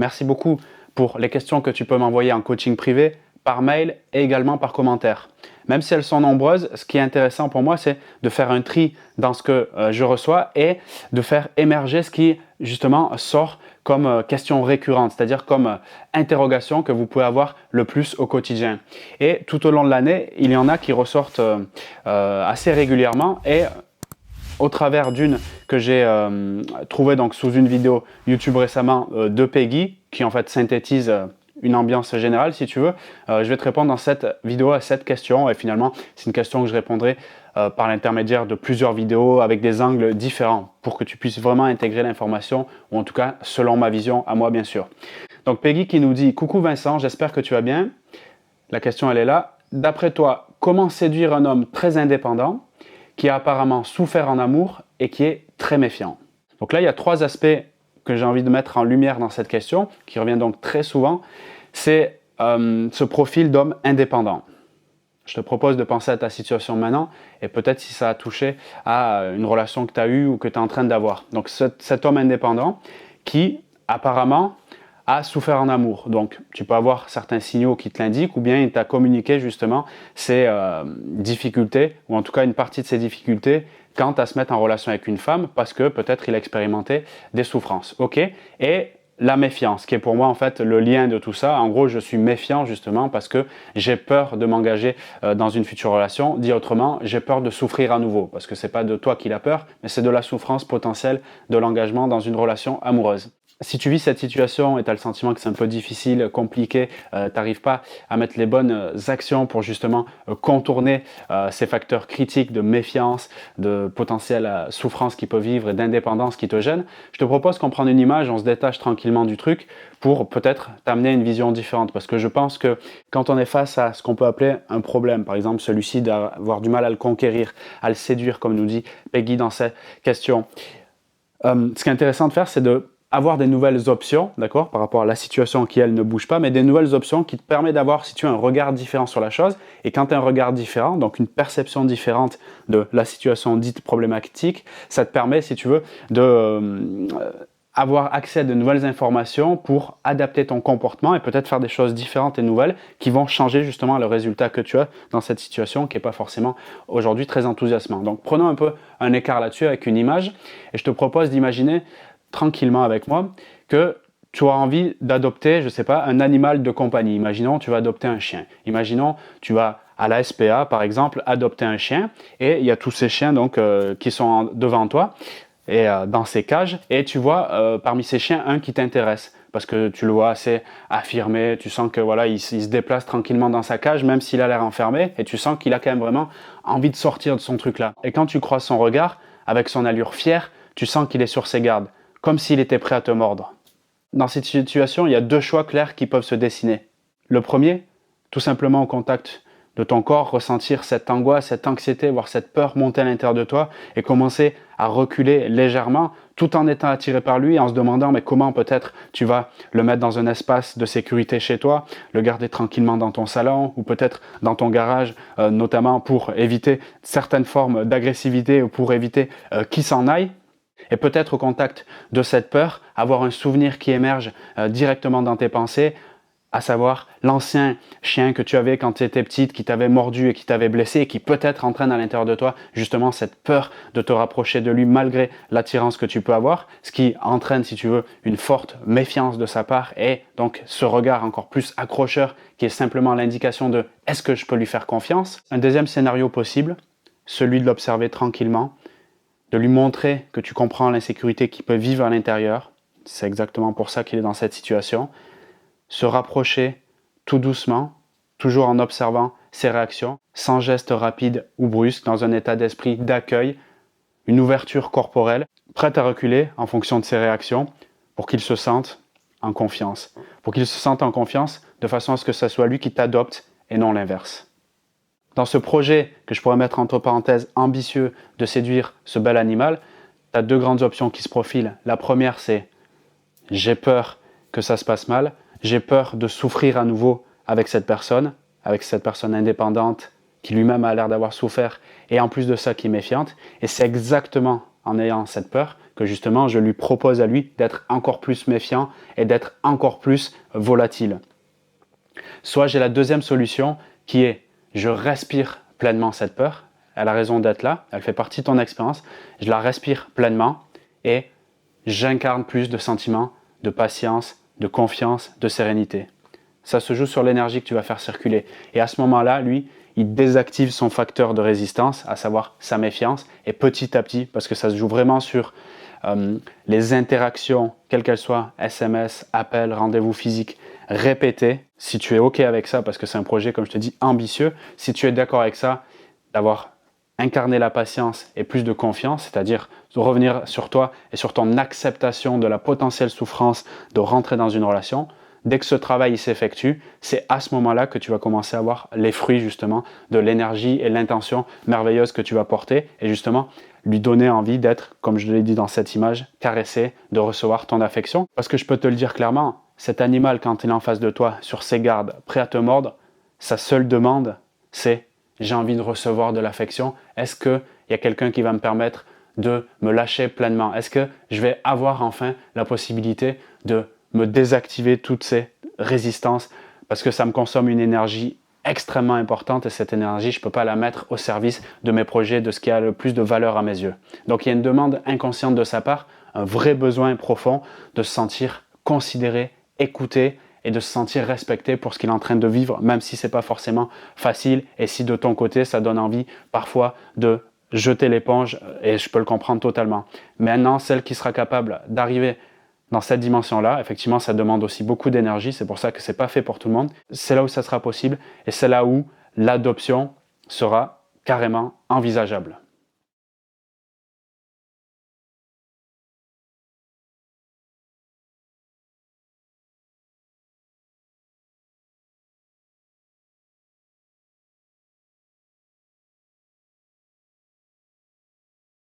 Merci beaucoup pour les questions que tu peux m'envoyer en coaching privé, par mail et également par commentaire. Même si elles sont nombreuses, ce qui est intéressant pour moi, c'est de faire un tri dans ce que je reçois et de faire émerger ce qui, justement, sort comme question récurrente, c'est-à-dire comme interrogation que vous pouvez avoir le plus au quotidien. Et tout au long de l'année, il y en a qui ressortent assez régulièrement et au travers d'une que j'ai trouvée donc sous une vidéo YouTube récemment de Peggy, qui en fait synthétise une ambiance générale si tu veux, je vais te répondre dans cette vidéo à cette question et finalement c'est une question que je répondrai par l'intermédiaire de plusieurs vidéos avec des angles différents pour que tu puisses vraiment intégrer l'information ou en tout cas selon ma vision à moi bien sûr. Donc Peggy qui nous dit « Coucou Vincent, j'espère que tu vas bien. » La question elle est là. D'après toi, comment séduire un homme très indépendant qui a apparemment souffert en amour et qui est très méfiant? Donc là, il y a trois aspects que j'ai envie de mettre en lumière dans cette question, qui revient donc très souvent, c'est ce profil d'homme indépendant. Je te propose de penser à ta situation maintenant et peut-être si ça a touché à une relation que tu as eue ou que tu es en train d'avoir. Donc cet homme indépendant qui apparemment a souffert en amour. Donc tu peux avoir certains signaux qui te l'indiquent ou bien il t'a communiqué justement ses difficultés ou en tout cas une partie de ses difficultés quant à se mettre en relation avec une femme parce que peut-être il a expérimenté des souffrances. Ok. Et la méfiance, qui est pour moi en fait le lien de tout ça. En gros, je suis méfiant justement parce que j'ai peur de m'engager dans une future relation. Dit autrement, j'ai peur de souffrir à nouveau parce que c'est pas de toi qu'il a peur, mais c'est de la souffrance potentielle de l'engagement dans une relation amoureuse. Si tu vis cette situation et tu as le sentiment que c'est un peu difficile, compliqué, tu n'arrives pas à mettre les bonnes actions pour justement contourner ces facteurs critiques de méfiance, de potentielle souffrance qu'il peut vivre et d'indépendance qui te gêne, je te propose qu'on prenne une image, on se détache tranquillement du truc pour peut-être t'amener une vision différente. Parce que je pense que quand on est face à ce qu'on peut appeler un problème, par exemple celui-ci d'avoir du mal à le conquérir, à le séduire, comme nous dit Peggy dans cette question, ce qui est intéressant de faire, c'est de avoir des nouvelles options, d'accord, par rapport à la situation qui, elle, ne bouge pas, mais des nouvelles options qui te permettent d'avoir, si tu as un regard différent sur la chose. Et quand tu as un regard différent, donc une perception différente de la situation dite problématique, ça te permet, si tu veux, de avoir accès à de nouvelles informations pour adapter ton comportement et peut-être faire des choses différentes et nouvelles qui vont changer justement le résultat que tu as dans cette situation qui n'est pas forcément aujourd'hui très enthousiasmant. Donc prenons un peu un écart là-dessus avec une image et je te propose d'imaginer tranquillement avec moi que tu as envie d'adopter, je ne sais pas, un animal de compagnie. Imaginons, tu vas adopter un chien. Imaginons, tu vas à la SPA, par exemple, adopter un chien et il y a tous ces chiens donc, qui sont devant toi et dans ces cages et tu vois parmi ces chiens un qui t'intéresse parce que tu le vois assez affirmé, tu sens que voilà, il se déplace tranquillement dans sa cage même s'il a l'air enfermé et tu sens qu'il a quand même vraiment envie de sortir de son truc là. Et quand tu croises son regard, avec son allure fière, tu sens qu'il est sur ses gardes, comme s'il était prêt à te mordre. Dans cette situation, il y a deux choix clairs qui peuvent se dessiner. Le premier, tout simplement au contact de ton corps, ressentir cette angoisse, cette anxiété, voire cette peur monter à l'intérieur de toi et commencer à reculer légèrement tout en étant attiré par lui et en se demandant mais comment peut-être tu vas le mettre dans un espace de sécurité chez toi, le garder tranquillement dans ton salon ou peut-être dans ton garage, notamment pour éviter certaines formes d'agressivité ou pour éviter qu'il s'en aille. Et peut-être au contact de cette peur, avoir un souvenir qui émerge directement dans tes pensées, à savoir l'ancien chien que tu avais quand tu étais petite, qui t'avait mordu et qui t'avait blessé et qui peut-être entraîne à l'intérieur de toi justement cette peur de te rapprocher de lui malgré l'attirance que tu peux avoir, ce qui entraîne, si tu veux, une forte méfiance de sa part et donc ce regard encore plus accrocheur qui est simplement l'indication de « est-ce que je peux lui faire confiance ?» Un deuxième scénario possible, celui de l'observer tranquillement, de lui montrer que tu comprends l'insécurité qu'il peut vivre à l'intérieur, c'est exactement pour ça qu'il est dans cette situation, se rapprocher tout doucement, toujours en observant ses réactions, sans geste rapide ou brusque, dans un état d'esprit d'accueil, une ouverture corporelle, prête à reculer en fonction de ses réactions, pour qu'il se sente en confiance. Pour qu'il se sente en confiance de façon à ce que ce soit lui qui t'adopte et non l'inverse. Dans ce projet que je pourrais mettre entre parenthèses ambitieux de séduire ce bel animal, tu as deux grandes options qui se profilent. La première, c'est j'ai peur que ça se passe mal, j'ai peur de souffrir à nouveau avec cette personne indépendante qui lui-même a l'air d'avoir souffert et en plus de ça qui est méfiante. Et c'est exactement en ayant cette peur que justement je lui propose à lui d'être encore plus méfiant et d'être encore plus volatile. Soit j'ai la deuxième solution qui est je respire pleinement cette peur, elle a raison d'être là, elle fait partie de ton expérience, je la respire pleinement et j'incarne plus de sentiments, de patience, de confiance, de sérénité. Ça se joue sur l'énergie que tu vas faire circuler. Et à ce moment-là, lui, il désactive son facteur de résistance, à savoir sa méfiance, et petit à petit, parce que ça se joue vraiment sur les interactions, quelles qu'elles soient, SMS, appels, rendez-vous physiques, répétés, si tu es OK avec ça, parce que c'est un projet, comme je te dis, ambitieux, si tu es d'accord avec ça, d'avoir incarné la patience et plus de confiance, c'est-à-dire de revenir sur toi et sur ton acceptation de la potentielle souffrance de rentrer dans une relation, dès que ce travail s'effectue, c'est à ce moment-là que tu vas commencer à voir les fruits justement de l'énergie et l'intention merveilleuse que tu vas porter et justement lui donner envie d'être, comme je l'ai dit dans cette image, caressé, de recevoir ton affection. Parce que je peux te le dire clairement, cet animal quand il est en face de toi, sur ses gardes, prêt à te mordre, sa seule demande, c'est « j'ai envie de recevoir de l'affection, est-ce qu'il y a quelqu'un qui va me permettre de me lâcher pleinement? Est-ce que je vais avoir enfin la possibilité de me désactiver toutes ces résistances parce que ça me consomme une énergie extrêmement importante et cette énergie, je ne peux pas la mettre au service de mes projets, de ce qui a le plus de valeur à mes yeux. Donc il y a une demande inconsciente de sa part, un vrai besoin profond de se sentir considéré, écouté et de se sentir respecté pour ce qu'il est en train de vivre, même si ce n'est pas forcément facile et si de ton côté, ça donne envie parfois de jeter l'éponge et je peux le comprendre totalement. Maintenant, celle qui sera capable d'arriver dans cette dimension-là, effectivement, ça demande aussi beaucoup d'énergie, c'est pour ça que ce n'est pas fait pour tout le monde. C'est là où ça sera possible et c'est là où l'adoption sera carrément envisageable.